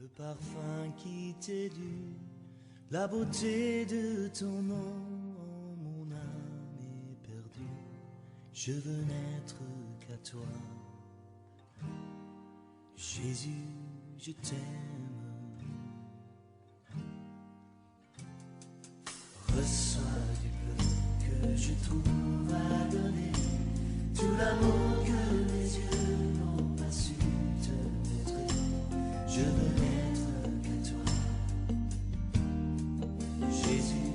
Le parfum qui t'est dû, la beauté de ton nom, mon âme est perdue. Je veux n'être qu'à toi. Jésus, je t'aime. Reçois du peu que je trouve à donner, tout l'amour que mes yeux n'ont pas su te montrer. Je veux n'être qu'à toi. Jésus,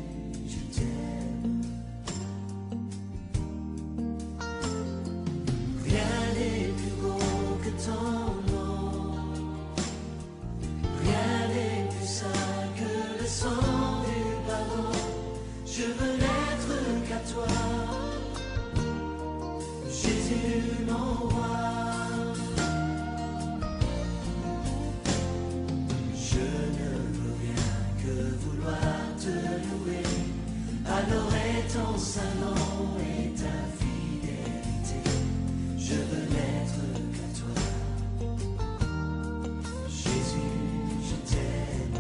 je t'aime. Rien n'est plus beau que ton nom. Rien n'est plus saint que le sang du pardon. Je veux n'être qu'à toi. Jésus, mon roi. Je ne veux rien que vouloir te louer, adorer ton saint nom et ta fidélité. Je veux n'être qu'à toi. Jésus, je t'aime.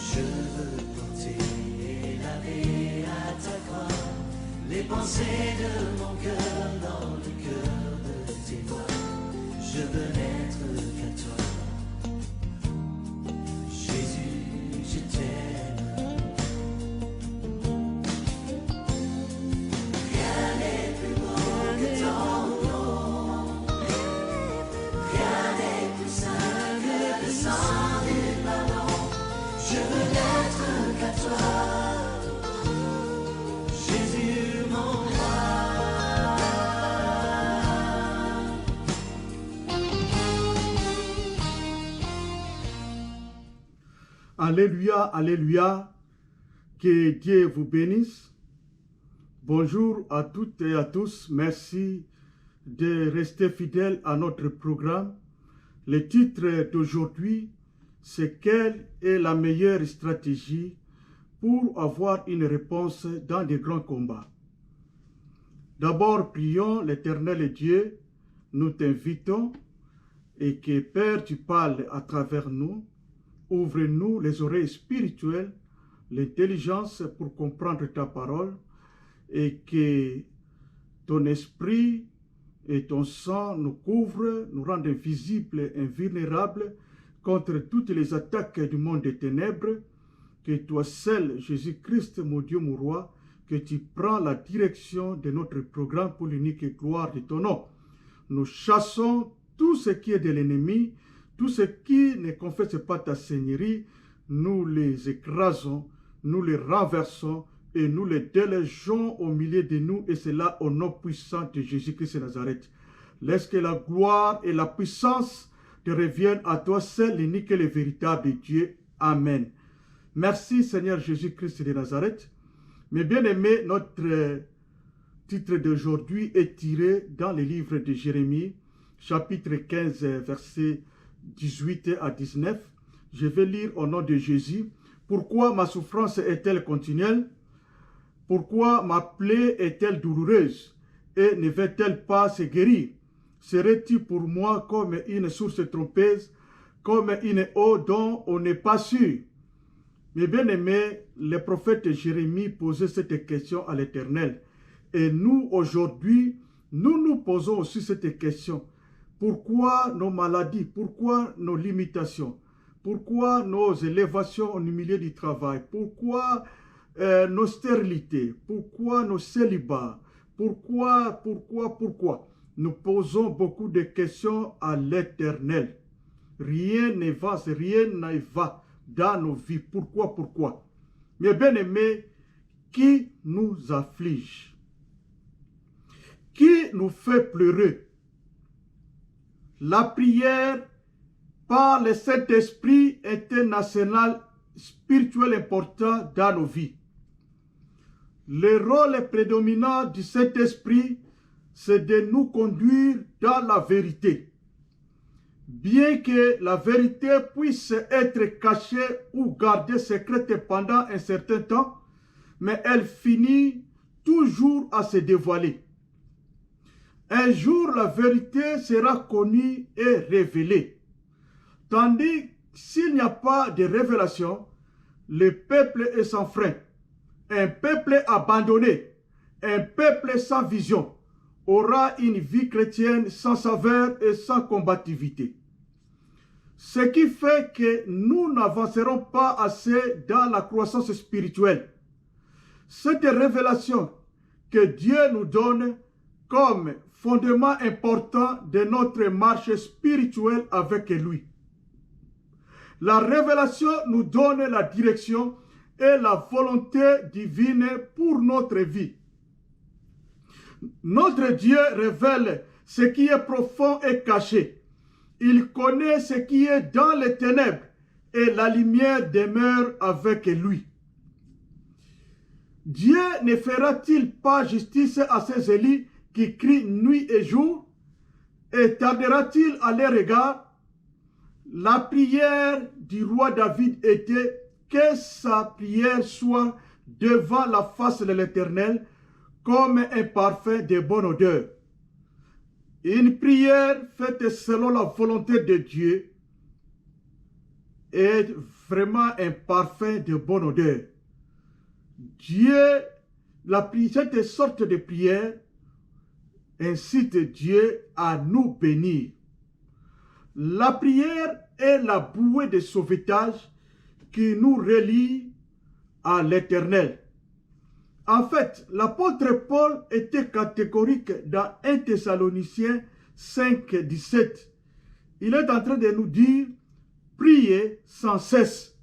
Je veux porter et laver à ta croix les pensées de mon cœur dans le cœur de tes doigts. Je veux n'être qu'à toi. Jésus, je t'aime. Rien n'est plus beau que ton nom. Rien n'est plus saint que le sang du pardon. Je veux n'être qu'à toi. Jésus, mon roi. Alléluia, alléluia, que Dieu vous bénisse. Bonjour à toutes et à tous, merci de rester fidèles à notre programme. Le titre d'aujourd'hui, c'est « Quelle est la meilleure stratégie pour avoir une réponse dans des grands combats ?» D'abord, prions l'Éternel Dieu, nous t'invitons et que Père, tu parles à travers nous. Ouvre-nous les oreilles spirituelles, l'intelligence pour comprendre ta parole et que ton esprit et ton sang nous couvrent, nous rendent invisibles et invulnérables contre toutes les attaques du monde des ténèbres. Que toi seul, Jésus-Christ, mon Dieu, mon roi, que tu prends la direction de notre programme pour l'unique gloire de ton nom. Nous chassons tout ce qui est de l'ennemi, tout ce qui ne confesse pas ta seigneurie, nous les écrasons, nous les renversons et nous les délégeons au milieu de nous, et cela au nom puissant de Jésus-Christ de Nazareth. Laisse que la gloire et la puissance te reviennent à toi seul, l'unique et le véritable Dieu. Amen. Merci Seigneur Jésus-Christ de Nazareth. Mes bien-aimés, notre titre d'aujourd'hui est tiré dans le livre de Jérémie, chapitre 15, verset 18 à 19. Je vais lire au nom de Jésus. Pourquoi ma souffrance est-elle continuelle? Pourquoi ma plaie est-elle douloureuse? Et ne va-t-elle pas se guérir? Serais-tu pour moi comme une source trompeuse, comme une eau dont on n'est pas sûr? Mes bien-aimés, le prophète Jérémie posait cette question à l'Éternel. Et nous, aujourd'hui, nous nous posons aussi cette question. Pourquoi nos maladies? Pourquoi nos limitations? Pourquoi nos élévations au milieu du travail? Pourquoi nos stérilités? Pourquoi nos célibats? Pourquoi? Nous posons beaucoup de questions à l'Éternel. Rien n'avance, rien ne va dans nos vies. Pourquoi? Mes bien-aimés, qui nous afflige? Qui nous fait pleurer? La prière par le Saint-Esprit est un arsenal spirituel important dans nos vies. Le rôle prédominant du Saint-Esprit, c'est de nous conduire dans la vérité. Bien que la vérité puisse être cachée ou gardée secrète pendant un certain temps, mais elle finit toujours à se dévoiler. Un jour, la vérité sera connue et révélée. Tandis s'il n'y a pas de révélation, le peuple est sans frein. Un peuple abandonné, un peuple sans vision, aura une vie chrétienne sans saveur et sans combativité. Ce qui fait que nous n'avancerons pas assez dans la croissance spirituelle. Cette révélation que Dieu nous donne comme fondement important de notre marche spirituelle avec lui. La révélation nous donne la direction et la volonté divine pour notre vie. Notre Dieu révèle ce qui est profond et caché. Il connaît ce qui est dans les ténèbres et la lumière demeure avec lui. Dieu ne fera-t-il pas justice à ses élus qui crient nuit et jour? Et tardera-t-il à leur égard? La prière du roi David était que sa prière soit devant la face de l'Éternel comme un parfum de bonne odeur. Une prière faite selon la volonté de Dieu est vraiment un parfum de bonne odeur. Dieu, cette sorte de prière incite Dieu à nous bénir. La prière est la bouée de sauvetage qui nous relie à l'Éternel. En fait, l'apôtre Paul était catégorique dans 1 Thessaloniciens 5, 17. Il est en train de nous dire, priez sans cesse.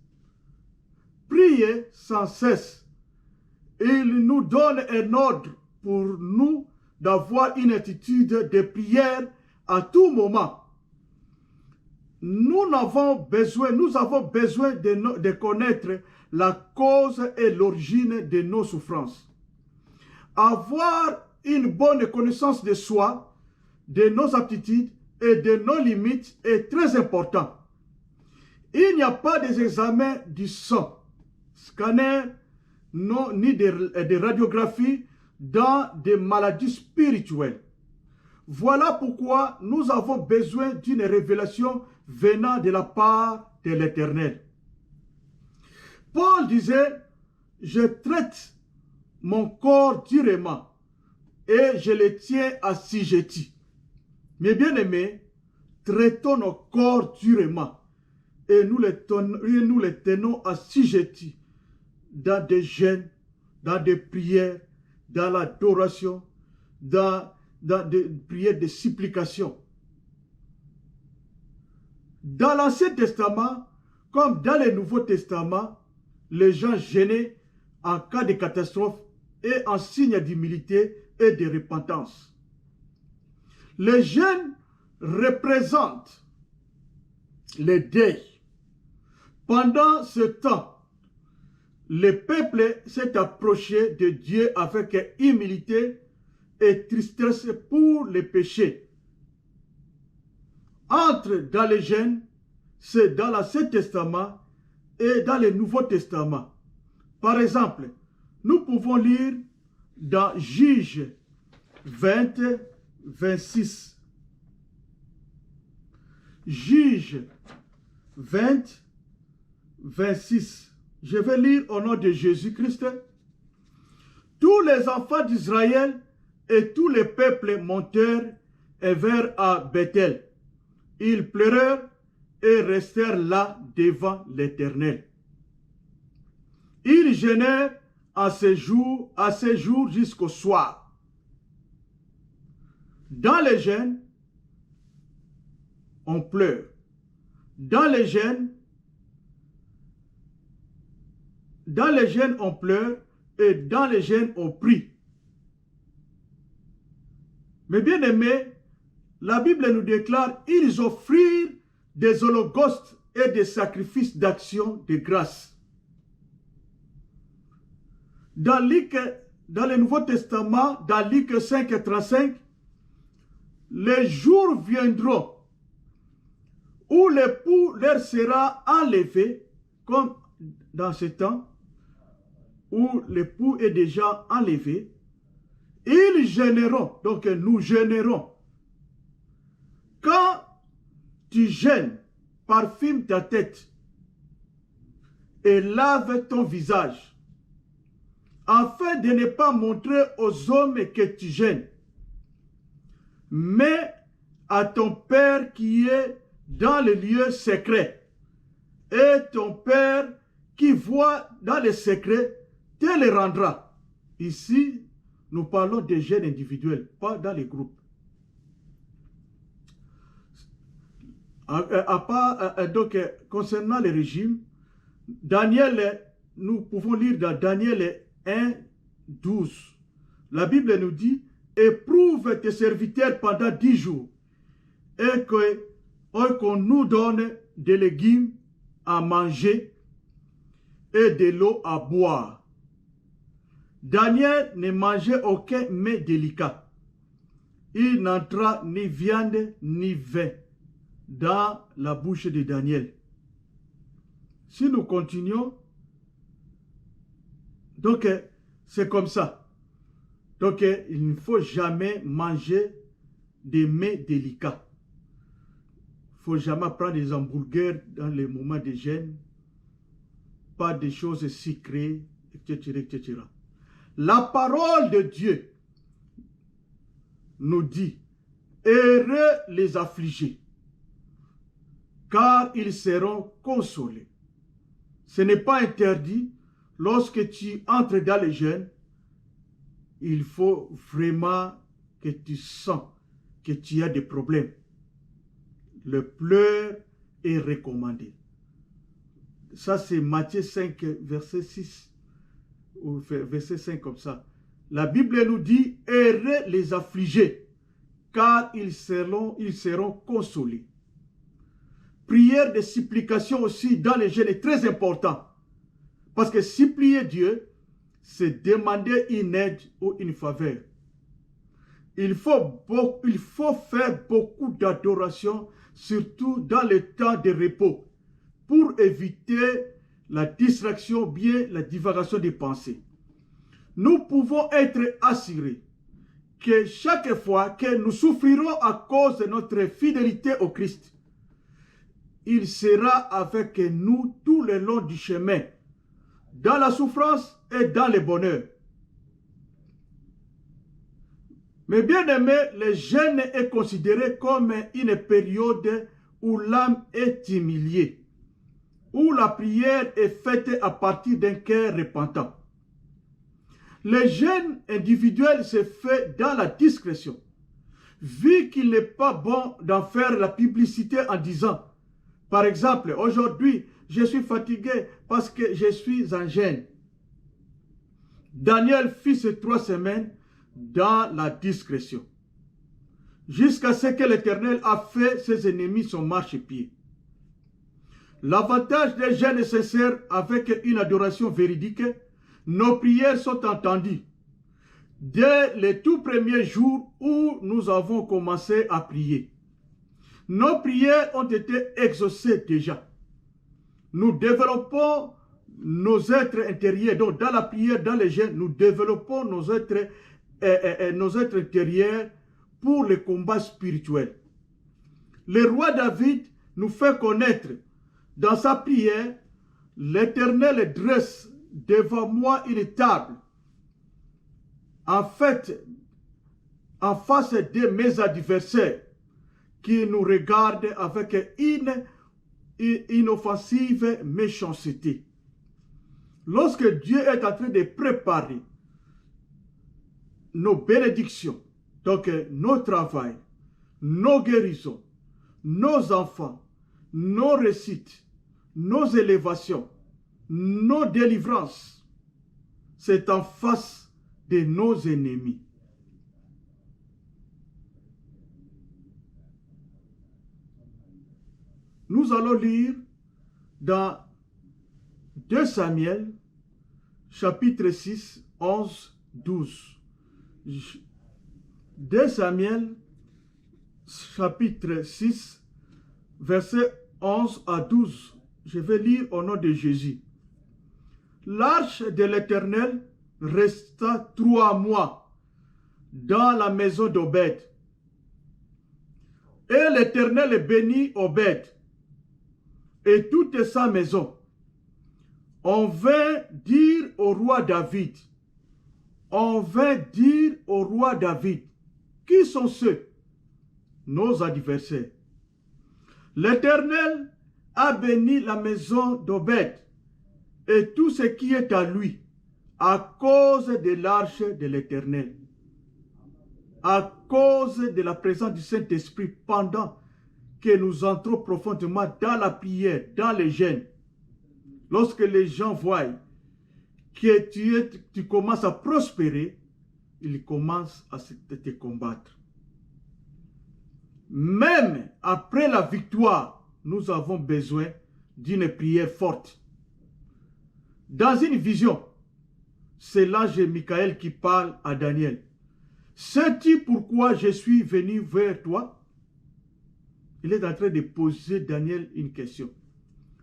Priez sans cesse. Il nous donne un ordre pour nous d'avoir une attitude de prière à tout moment. Nous avons besoin de connaître la cause et l'origine de nos souffrances. Avoir une bonne connaissance de soi, de nos aptitudes et de nos limites est très important. Il n'y a pas d'examen du sang, scanner, ni de radiographie dans des maladies spirituelles. Voilà pourquoi nous avons besoin d'une révélation venant de la part de l'Éternel. Paul disait, je traite mon corps durement et je le tiens assujetti. Mes bien-aimés, traitons nos corps durement et nous les tenons assujettis dans des jeûnes, dans des prières, dans l'adoration, dans des prières de supplication. Dans l'Ancien Testament, comme dans le Nouveau Testament, les gens gênaient en cas de catastrophe et en signe d'humilité et de repentance. Les jeûnes représentent le deuil. Pendant ce temps, le peuple s'est approché de Dieu avec humilité et tristesse pour les péchés. Entre dans les jeûnes, c'est dans l'Ancien Testament et dans le Nouveau Testament. Par exemple, nous pouvons lire dans Juges 20, 26. Juges 20, 26. Je vais lire au nom de Jésus-Christ. Tous les enfants d'Israël et tous les peuples montèrent et vinrent à Bethel. Ils pleurèrent et restèrent là devant l'Éternel. Ils jeûnèrent à ce jour jusqu'au soir. Dans les jeûnes, on pleure. Dans les jeûnes, on pleure et dans les jeûnes, on prie. Mais bien aimés, la Bible nous déclare, ils offrirent des holocaustes et des sacrifices d'action de grâce. Dans le Nouveau Testament, dans Luc 5, 35, les jours viendront où l'époux leur sera enlevé, comme dans ce temps, où l'époux est déjà enlevé, Ils gêneront, donc nous gênerons. Quand tu gênes, parfume ta tête et lave ton visage, afin de ne pas montrer aux hommes que tu gênes, mais à ton Père qui est dans le lieu secret. Et ton Père qui voit dans le secret te le rendra. Ici, nous parlons de gênes individuels, pas dans les groupes. Donc, concernant le régime, Daniel, nous pouvons lire dans Daniel 1, 12. La Bible nous dit, éprouve tes serviteurs pendant 10 jours et qu'on nous donne des légumes à manger et de l'eau à boire. Daniel ne mangeait aucun mets délicat. Il n'entra ni viande ni vin dans la bouche de Daniel. Si nous continuons, donc c'est comme ça. Donc il ne faut jamais manger des mets délicats. Il ne faut jamais prendre des hamburgers dans les moments de jeûne. Pas des choses sucrées, etc., etc. La parole de Dieu nous dit, heureux les affligés, car ils seront consolés. Ce n'est pas interdit, lorsque tu entres dans le jeûne, il faut vraiment que tu sens que tu as des problèmes. Le pleur est recommandé. Ça, c'est Matthieu 5, verset 6, ou verset 5 comme ça. La Bible nous dit, heureux les affligés, car ils seront consolés. Prière de supplication aussi dans les jeûnes est très important. Parce que supplier Dieu, c'est demander une aide ou une faveur. Il faut faire beaucoup d'adoration, surtout dans le temps de repos, pour éviter la distraction, bien la divagation des pensées. Nous pouvons être assurés que chaque fois que nous souffrirons à cause de notre fidélité au Christ, il sera avec nous tout le long du chemin, dans la souffrance et dans le bonheur. Mais bien aimé, le jeûne est considéré comme une période où l'âme est humiliée, où la prière est faite à partir d'un cœur repentant. Le jeûne individuel se fait dans la discrétion, vu qu'il n'est pas bon d'en faire la publicité en disant, par exemple, aujourd'hui, je suis fatigué parce que je suis en jeûne. Daniel fit ces 3 semaines dans la discrétion, jusqu'à ce que l'Éternel a fait ses ennemis son marchepied. L'avantage des jeûnes sincères avec une adoration véridique, nos prières sont entendues. Dès les tout premiers jours où nous avons commencé à prier, nos prières ont été exaucées déjà. Nous développons nos êtres intérieurs. Donc dans la prière, dans les jeûnes, nous développons nos êtres intérieurs pour le combat spirituel. Le roi David nous fait connaître dans sa prière, l'Éternel dresse devant moi une table, en fait, en face de mes adversaires, qui nous regardent avec une inoffensive méchanceté. Lorsque Dieu est en train de préparer nos bénédictions, donc nos travails, nos guérisons, nos enfants, nos réussites, nos élévations, nos délivrances, c'est en face de nos ennemis. Nous allons lire dans 2 Samuel, chapitre 6, 11, 12. 2 Samuel, chapitre 6, versets 11 à 12. Je vais lire au nom de Jésus. L'arche de l'Éternel resta 3 mois dans la maison d'Obed. Et l'Éternel bénit Obed et toute sa maison. On vint dire au roi David, qui sont ceux? Nos adversaires. L'Éternel a béni la maison d'Obed et tout ce qui est à lui à cause de l'arche de l'Éternel, à cause de la présence du Saint-Esprit pendant que nous entrons profondément dans la prière, dans les jeûnes. Lorsque les gens voient que tu commences à prospérer, ils commencent à te combattre. Même après la victoire, nous avons besoin d'une prière forte. Dans une vision, c'est l'ange Michael qui parle à Daniel. Sais-tu pourquoi je suis venu vers toi? Il est en train de poser Daniel une question.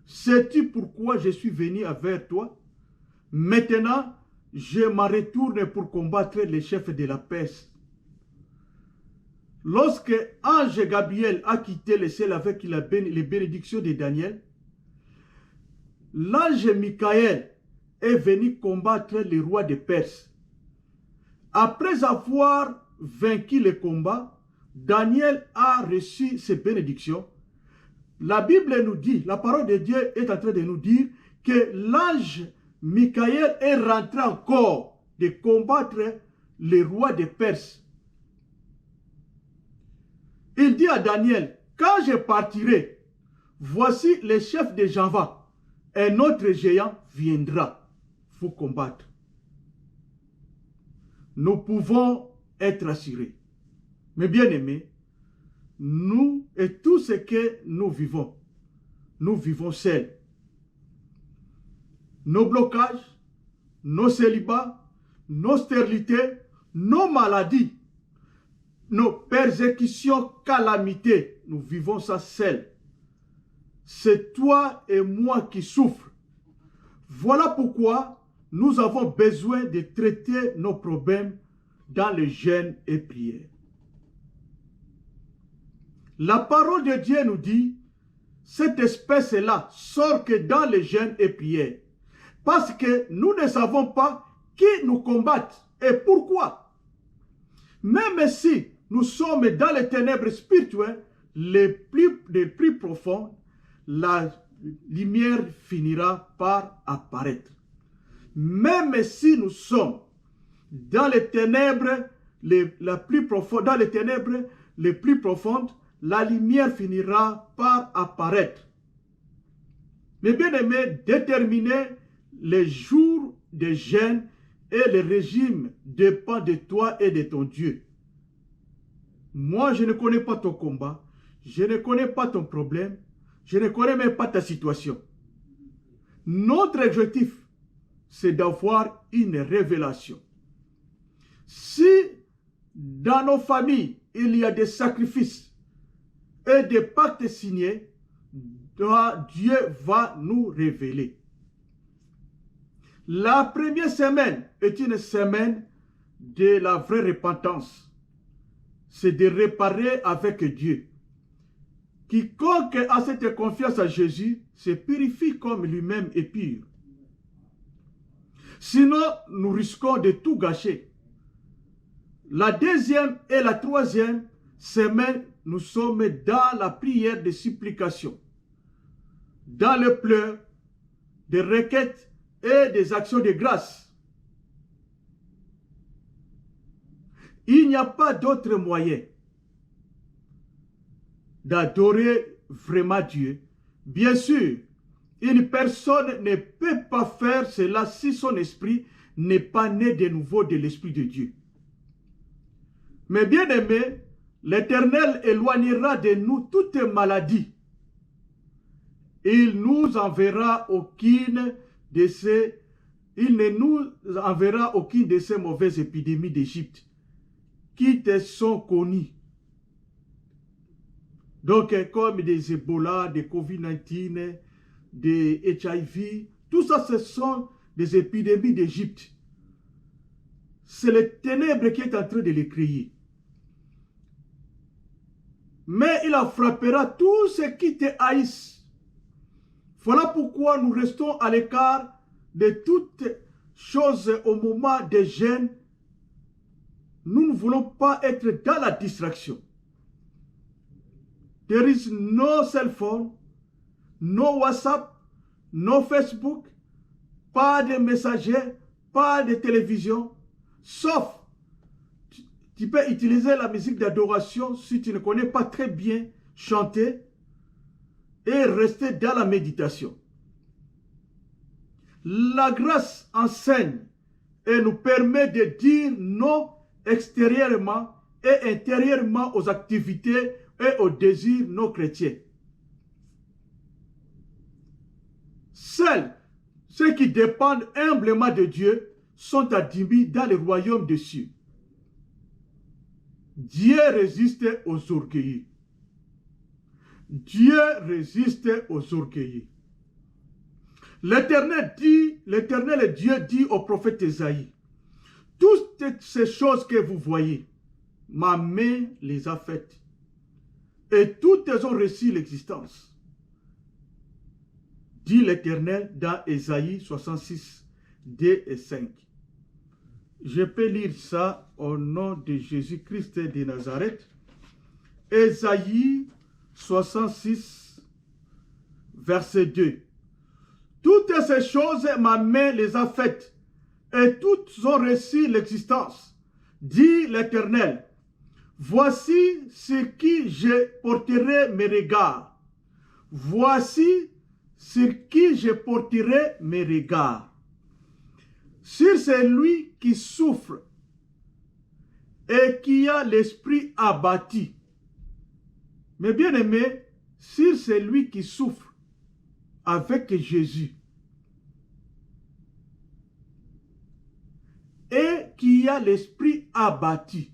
Sais-tu pourquoi je suis venu vers toi? Maintenant, je m'en retourne pour combattre les chefs de la Perse. Lorsque ange Gabriel a quitté le ciel avec les bénédictions de Daniel, l'ange Michael est venu combattre les rois de Perse. Après avoir vaincu le combat, Daniel a reçu ses bénédictions. La Bible nous dit, la parole de Dieu est en train de nous dire que l'ange Michael est rentré encore de combattre les rois de Perse. Il dit à Daniel, quand je partirai, voici le chef de Java, un autre géant viendra vous combattre. Nous pouvons être assurés. Mais bien aimés, nous et tout ce que nous vivons seuls. Nos blocages, nos célibats, nos stérilités, nos maladies, nos persécutions, calamités, nous vivons ça seuls. C'est toi et moi qui souffrons. Voilà pourquoi nous avons besoin de traiter nos problèmes dans le jeûne et prière. La parole de Dieu nous dit, cette espèce-là sort que dans le jeûne et prière. Parce que nous ne savons pas qui nous combatte et pourquoi. Même si nous sommes dans les ténèbres spirituelles les plus profondes, la lumière finira par apparaître. Même si nous sommes dans les ténèbres les plus profondes, la lumière finira par apparaître. Mais bien aimé, déterminer les jours de jeûne et le régime dépend de toi et de ton Dieu. Moi, je ne connais pas ton combat, je ne connais pas ton problème, je ne connais même pas ta situation. Notre objectif, c'est d'avoir une révélation. Si dans nos familles, il y a des sacrifices et des pactes signés, Dieu va nous révéler. La première semaine est une semaine de la vraie repentance. C'est de réparer avec Dieu. Quiconque a cette confiance à Jésus se purifie comme lui-même est pur. Sinon, nous risquons de tout gâcher. La deuxième et la troisième semaine, nous sommes dans la prière de supplication, dans le pleurs, des requêtes et des actions de grâce. Il n'y a pas d'autre moyen d'adorer vraiment Dieu. Bien sûr, une personne ne peut pas faire cela si son esprit n'est pas né de nouveau de l'Esprit de Dieu. Mais bien aimé, l'Éternel éloignera de nous toute maladie. Il ne nous enverra aucune de ces mauvaises épidémies d'Égypte qui te sont connues. Donc, comme des Ebola, des Covid-19, des HIV, tout ça, ce sont des épidémies d'Égypte. c'est les ténèbres qui est en train de les créer. Mais il en frappera tous ceux qui te haïssent. Voilà pourquoi nous restons à l'écart de toutes choses au moment des jeûnes. Nous ne voulons pas être dans la distraction. There is no cell phone, no WhatsApp, no Facebook, pas de messager, pas de télévision, sauf tu peux utiliser la musique d'adoration si tu ne connais pas très bien chanter et rester dans la méditation. La grâce enseigne et nous permet de dire non extérieurement et intérieurement aux activités et aux désirs non chrétiens. Seuls ceux qui dépendent humblement de Dieu sont admis dans le royaume des cieux. Dieu résiste aux orgueilleux. Dieu résiste aux orgueilleux. L'Éternel Dieu dit au prophète Ésaïe, toutes ces choses que vous voyez, ma main les a faites. Et toutes elles ont reçu l'existence. Dit l'Éternel dans Ésaïe 66, 2 et 5. Je peux lire ça au nom de Jésus-Christ de Nazareth. Ésaïe 66, verset 2. Toutes ces choses, ma main les a faites, et toutes ont reçu l'existence. Dit l'Éternel, voici sur qui je porterai mes regards. Voici sur qui je porterai mes regards. Sur celui qui souffre et qui a l'esprit abattu. Mais bien aimé, sur celui qui souffre avec Jésus et qui a l'esprit abattu.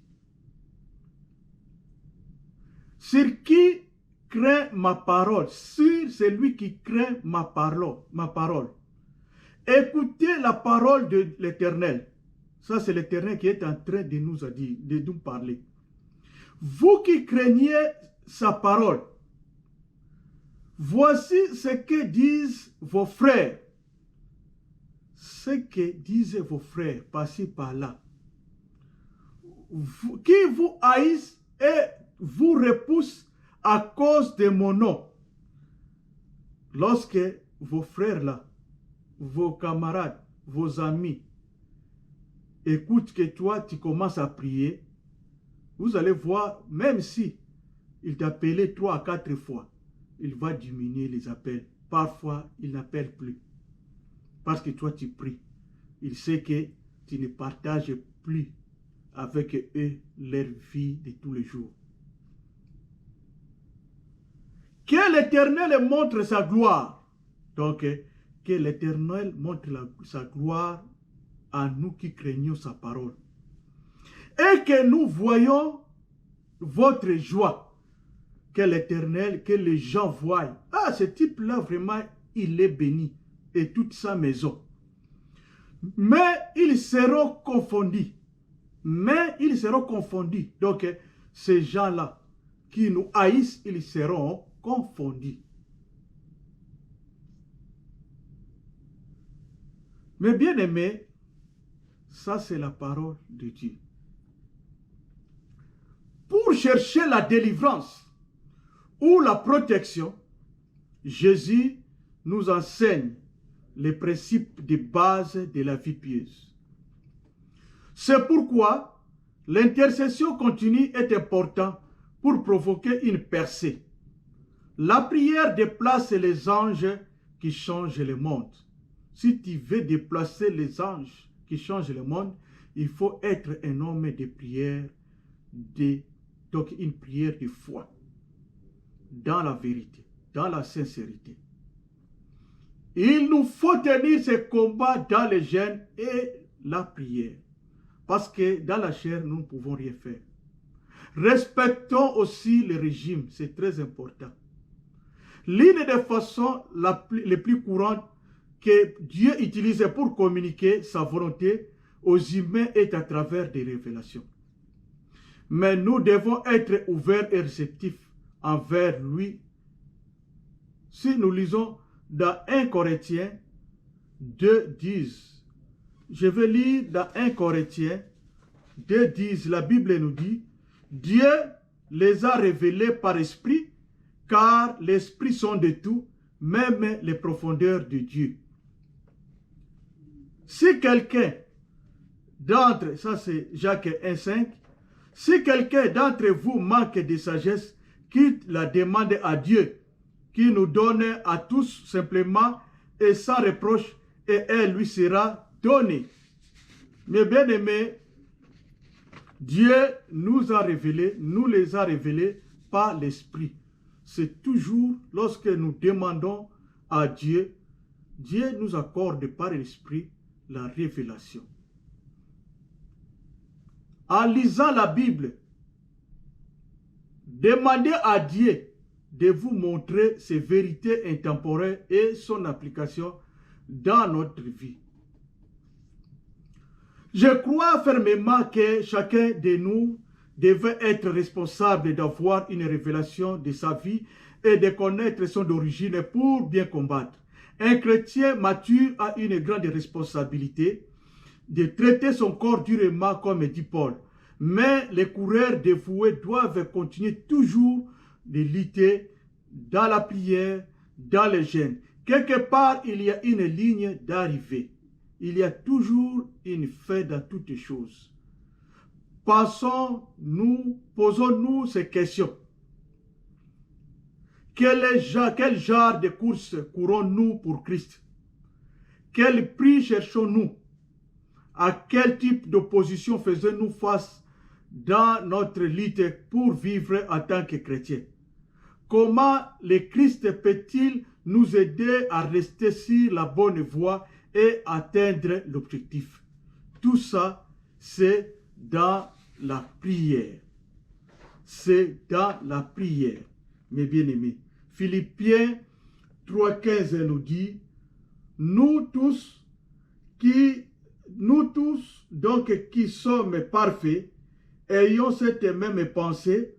Sur qui craint ma parole, sur celui qui craint ma parole. Écoutez la parole de l'Éternel. Ça, c'est l'Éternel qui est en train de nous parler. Vous qui craignez sa parole, voici ce que disent vos frères. Ce que disent vos frères, passez par là. Qui vous haïssent et vous repoussent à cause de mon nom. Lorsque vos frères là, vos camarades, vos amis, écoutent que toi, tu commences à prier, vous allez voir, même si il t'appelait 3 à 4 fois, il va diminuer les appels. Parfois, il n'appelle plus. Parce que toi, tu pries. Il sait que tu ne partages plus avec eux leur vie de tous les jours. Que l'Éternel montre sa gloire. Donc, que l'Éternel montre sa gloire à nous qui craignons sa parole. Et que nous voyons votre joie. Que l'Éternel, que les gens voient. Ah, ce type-là, vraiment, il est béni. Et toute sa maison. Mais ils seront confondus. Donc, ces gens-là qui nous haïssent, ils seront confondus. Mais bien aimé, ça c'est la parole de Dieu. Pour chercher la délivrance ou la protection, Jésus nous enseigne les principes de base de la vie pieuse. C'est pourquoi l'intercession continue est importante pour provoquer une percée. La prière déplace les anges qui changent le monde. Si tu veux déplacer les anges qui changent le monde, il faut être un homme de prière, donc une prière de foi, dans la vérité, dans la sincérité. Il nous faut tenir ce combat dans le jeûne et la prière, parce que dans la chair, nous ne pouvons rien faire. Respectons aussi le régime, c'est très important. L'une des façons les plus courantes que Dieu utilise pour communiquer sa volonté aux humains est à travers des révélations. Mais nous devons être ouverts et réceptifs envers lui. Si nous lisons dans 1 Corinthiens 2:10, je vais lire dans 1 Corinthiens 2:10, la Bible nous dit, Dieu les a révélés par esprit, car l'esprit sont de tout, même les profondeurs de Dieu. Si quelqu'un d'entre, ça c'est Jacques 1:5, si quelqu'un d'entre vous manque de sagesse, qu'il la demande à Dieu, qui nous donne à tous simplement et sans reproche, et elle lui sera donnée. Mes bien-aimés, Dieu nous a révélés, nous les a révélés par l'Esprit. C'est toujours lorsque nous demandons à Dieu, Dieu nous accorde par l'Esprit la révélation. En lisant la Bible, demandez à Dieu de vous montrer ses vérités intemporelles et son application dans notre vie. Je crois fermement que chacun de nous devait être responsable d'avoir une révélation de sa vie et de connaître son origine pour bien combattre. Un chrétien mature a une grande responsabilité de traiter son corps durement, comme dit Paul. Mais les coureurs dévoués doivent continuer toujours de lutter dans la prière, dans le jeûne. Quelque part, il y a une ligne d'arrivée. Il y a toujours une fin dans toutes choses. Posons-nous ces questions. Quel genre de course courons-nous pour Christ? Quel prix cherchons-nous? À quel type d'opposition faisons-nous face dans notre lutte pour vivre en tant que chrétien? Comment le Christ peut-il nous aider à rester sur la bonne voie et atteindre l'objectif? Tout ça, c'est dans la prière. C'est dans la prière, mes bien-aimés. Philippiens 3:15 nous dit, nous tous donc qui sommes parfaits, ayons cette même pensée,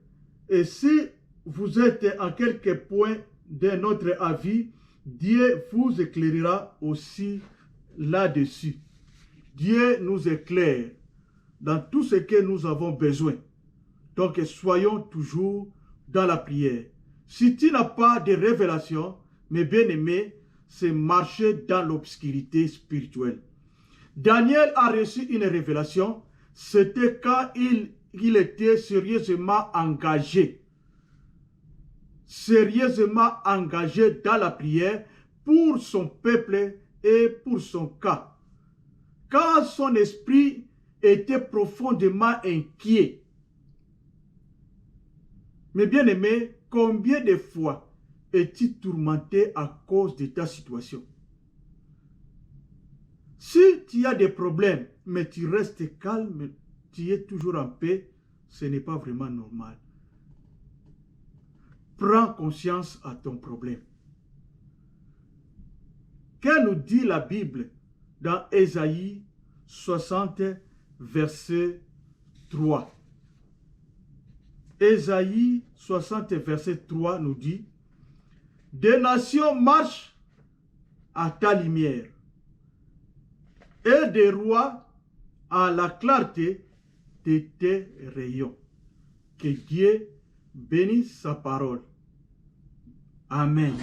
et si vous êtes en quelque point de notre avis, Dieu vous éclairera aussi là-dessus. Dieu nous éclaire dans tout ce que nous avons besoin. Donc, soyons toujours dans la prière. Si tu n'as pas de révélation, mes bien-aimés, c'est marcher dans l'obscurité spirituelle. Daniel a reçu une révélation, c'était quand il était sérieusement engagé dans la prière pour son peuple et pour son cas. Quand son esprit était profondément inquiet. Mais bien aimé, combien de fois es-tu tourmenté à cause de ta situation? Si tu as des problèmes, mais tu restes calme, tu es toujours en paix, ce n'est pas vraiment normal. Prends conscience à ton problème. Que nous dit la Bible dans Ésaïe 60, verset 3? Ésaïe 60, verset 3 nous dit, « Des nations marchent à ta lumière, et des rois à la clarté de tes rayons. » Que Dieu bénisse sa parole. Amen.